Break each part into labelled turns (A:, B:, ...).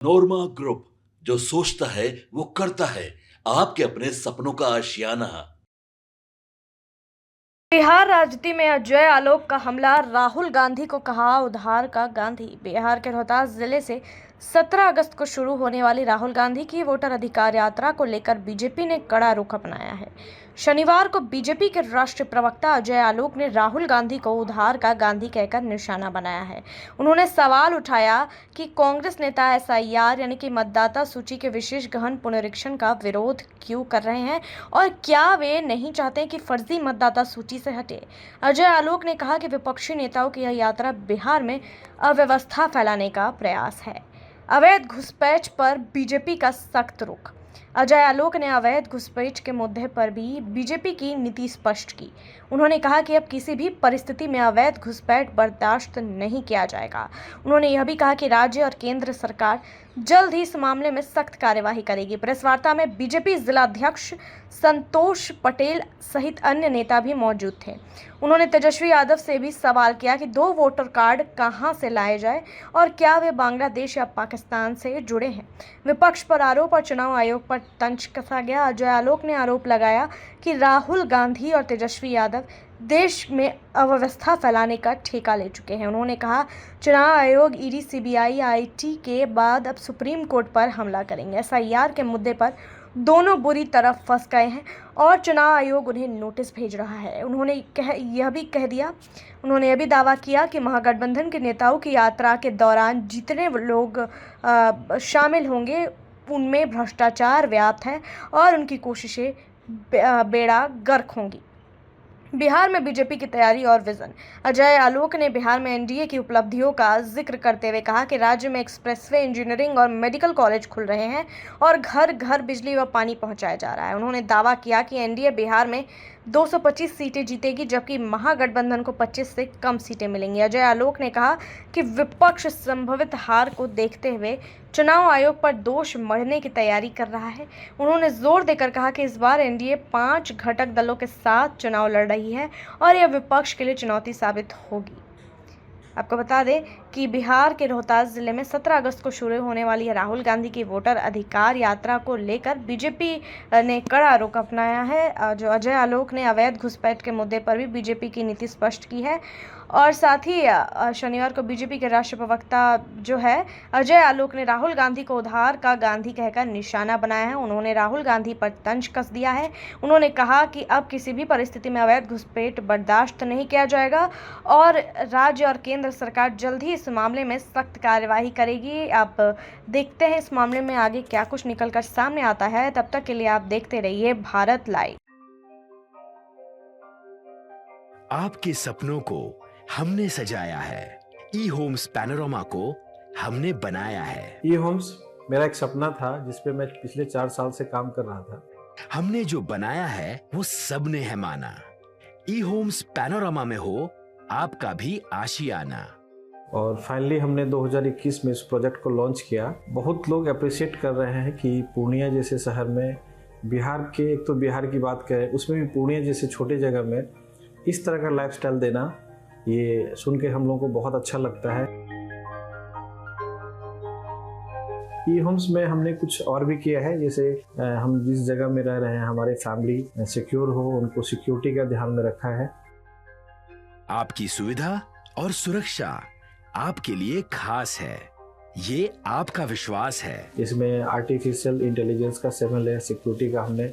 A: नोरमा group, जो सोचता है वो करता है। आपके अपने सपनों का आशियाना।
B: बिहार राजनीति में अजय आलोक का हमला, राहुल गांधी को कहा उधार का गांधी। बिहार के रोहतास जिले से 17 अगस्त को शुरू होने वाली राहुल गांधी की वोटर अधिकार यात्रा को लेकर बीजेपी ने कड़ा रुख अपनाया है। शनिवार को बीजेपी के राष्ट्रीय प्रवक्ता अजय आलोक ने राहुल गांधी को उधार का गांधी कहकर निशाना बनाया है। उन्होंने सवाल उठाया कि कांग्रेस नेता एसआईआर यानी कि मतदाता सूची के विशेष गहन पुनरीक्षण का विरोध क्यों कर रहे हैं और क्या वे नहीं चाहते कि फर्जी मतदाता सूची से हटे। अजय आलोक ने कहा कि विपक्षी नेताओं की यह यात्रा बिहार में अव्यवस्था फैलाने का प्रयास है। अवैध घुसपैठ पर बीजेपी का सख्त रुख। अजय आलोक ने अवैध घुसपैठ के मुद्दे पर भी बीजेपी की नीति स्पष्ट की। उन्होंने कहा कि अब किसी भी परिस्थिति में अवैध घुसपैठ बर्दाश्त नहीं किया जाएगा। उन्होंने यह भी कहा कि राज्य और केंद्र सरकार जल्द ही इस मामले में सख्त कार्यवाही करेगी। प्रेस वार्ता में बीजेपी जिलाध्यक्ष संतोष पटेल सहित अन्य नेता भी मौजूद थे। उन्होंने तेजस्वी यादव से भी सवाल किया कि 2 वोटर कार्ड कहां से लाए जाए और क्या वे बांग्लादेश या पाकिस्तान से जुड़े हैं। विपक्ष पर आरोप और चुनाव आयोग पर तंज कसा गया। अजय आलोक ने आरोप लगाया कि राहुल गांधी और तेजस्वी यादव देश में अव्यवस्था फैलाने का ठेका ले चुके हैं। उन्होंने कहा, चुनाव आयोग, ईडी, सीबीआई, आईटी के बाद अब सुप्रीम कोर्ट पर हमला करेंगे। एसआईआर के मुद्दे पर दोनों बुरी तरफ फंस गए हैं और चुनाव आयोग उन्हें नोटिस भेज रहा है। उन्होंने यह भी दावा किया कि महागठबंधन के नेताओं की यात्रा के दौरान जितने लोग शामिल होंगे उनमें भ्रष्टाचार व्याप्त है और उनकी कोशिशें बेड़ा गर्क होंगी। बिहार में बीजेपी की तैयारी और विजन। अजय आलोक ने बिहार में एनडीए की उपलब्धियों का जिक्र करते हुए कहा कि राज्य में एक्सप्रेसवे, इंजीनियरिंग और मेडिकल कॉलेज खुल रहे हैं और घर घर बिजली व पानी पहुंचाया जा रहा है। उन्होंने दावा किया कि एनडीए बिहार में 225 सीटें जीतेगी, जबकि महागठबंधन को 25 से कम सीटें मिलेंगी। अजय आलोक ने कहा कि विपक्ष संभावित हार को देखते हुए चुनाव आयोग पर दोष मढ़ने की तैयारी कर रहा है। उन्होंने जोर देकर कहा कि इस बार एनडीए 5 घटक दलों के साथ चुनाव लड़ रही है और यह विपक्ष के लिए चुनौती साबित होगी। आपको बता दें कि बिहार के रोहतास जिले में 17 अगस्त को शुरू होने वाली राहुल गांधी की वोटर अधिकार यात्रा को लेकर बीजेपी ने कड़ा रुख अपनाया है। जो अजय आलोक ने अवैध घुसपैठ के मुद्दे पर भी बीजेपी की नीति स्पष्ट की है और साथ ही शनिवार को बीजेपी के राष्ट्रीय प्रवक्ता जो है अजय आलोक ने राहुल गांधी को उधार का गांधी कहकर निशाना बनाया है। उन्होंने राहुल गांधी पर तंज कस दिया है। उन्होंने कहा कि अब किसी भी परिस्थिति में अवैध घुसपैठ बर्दाश्त नहीं किया जाएगा और राज्य और केंद्र सरकार जल्द ही इस मामले में सख्त कार्यवाही करेगी। आप देखते हैं इस मामले में आगे क्या कुछ निकलकर सामने आता है। तब तक के लिए आप देखते रहिए भारत लाइव।
C: आपके सपनों को हमने सजाया है, ई होम्स पैनोरमा को हमने बनाया है।
D: ई होम्स मेरा एक सपना था जिस पे मैं पिछले 4 साल से काम कर रहा था।
C: हमने जो बनाया है वो सबने है माना। ई होम्स पैनोरमा में हो आपका भी आशियाना।
D: और फाइनली हमने 2021 में इस प्रोजेक्ट को लॉन्च किया। बहुत लोग अप्रिशिएट कर रहे हैं कि पूर्णिया जैसे शहर में, बिहार के, एक तो बिहार की बात करें उसमें भी पूर्णिया जैसे छोटे जगह में इस तरह का लाइफस्टाइल देना, ये सुन के हम लोगों को बहुत अच्छा लगता है। ई होम्स में हमने कुछ और भी किया है, जैसे हम जिस जगह में रह रहे हैं हमारे फैमिली सिक्योर हो, उनको सिक्योरिटी का ध्यान में रखा है।
C: आपकी सुविधा और सुरक्षा आपके लिए खास है, ये आपका विश्वास है।
D: इसमें आर्टिफिशियल इंटेलिजेंस का 7 लेयर सिक्योरिटी का हमने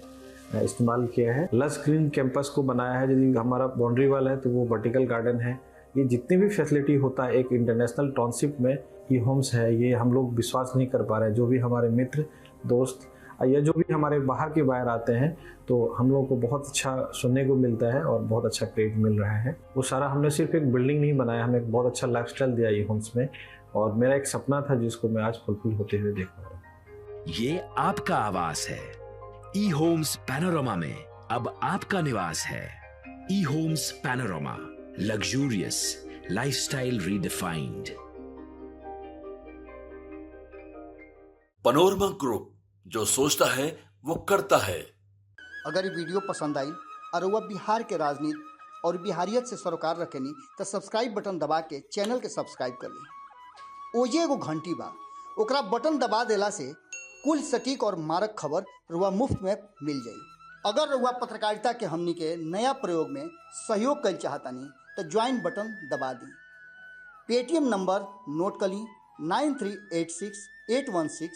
D: इस्तेमाल किया है। लस ग्रीन कैंपस को बनाया है। यदि हमारा बाउंड्री वाल है तो वो वर्टिकल गार्डन है। ये जितनी भी फैसिलिटी होता है एक इंटरनेशनल टाउनशिप में ई होम्स है, ये हम लोग विश्वास नहीं कर पा रहे हैं। जो भी हमारे मित्र, दोस्त या जो भी हमारे बाहर के बाहर आते हैं तो हम लोगों को बहुत अच्छा सुनने को मिलता है और बहुत अच्छा क्रेडिट मिल रहा है। वो सारा हमने सिर्फ एक बिल्डिंग नहीं बनाया, हमें एक बहुत अच्छा लाइफस्टाइल दिया ई होम्स में और मेरा एक सपना था जिसको मैं आज फुलफिल होते हुए देख पा रहा हूँ।
C: ये आपका आवास है। ई होम्स पैनोरमा में अब आपका निवास है। E Homes Panorama, luxurious lifestyle redefined.
A: Panorama group, जो सोचता है वो करता है।
E: अगर ये वीडियो पसंद आई और वह बिहार के राजनीति और बिहारियत से सरोकार रखेनी तो सब्सक्राइब बटन दबा के चैनल के सब्सक्राइब कर ली। ओजे एगो घंटी बा, ओकरा बटन दबा देला से कुल सटीक और मारक खबर रुआ मुफ्त में मिल जाई। अगर रुआ पत्रकारिता के हमनी के नया प्रयोग में सहयोग कर चाहतानी तो ज्वाइन बटन दबा दी। पेटीएम नंबर नोट कर ली 93868167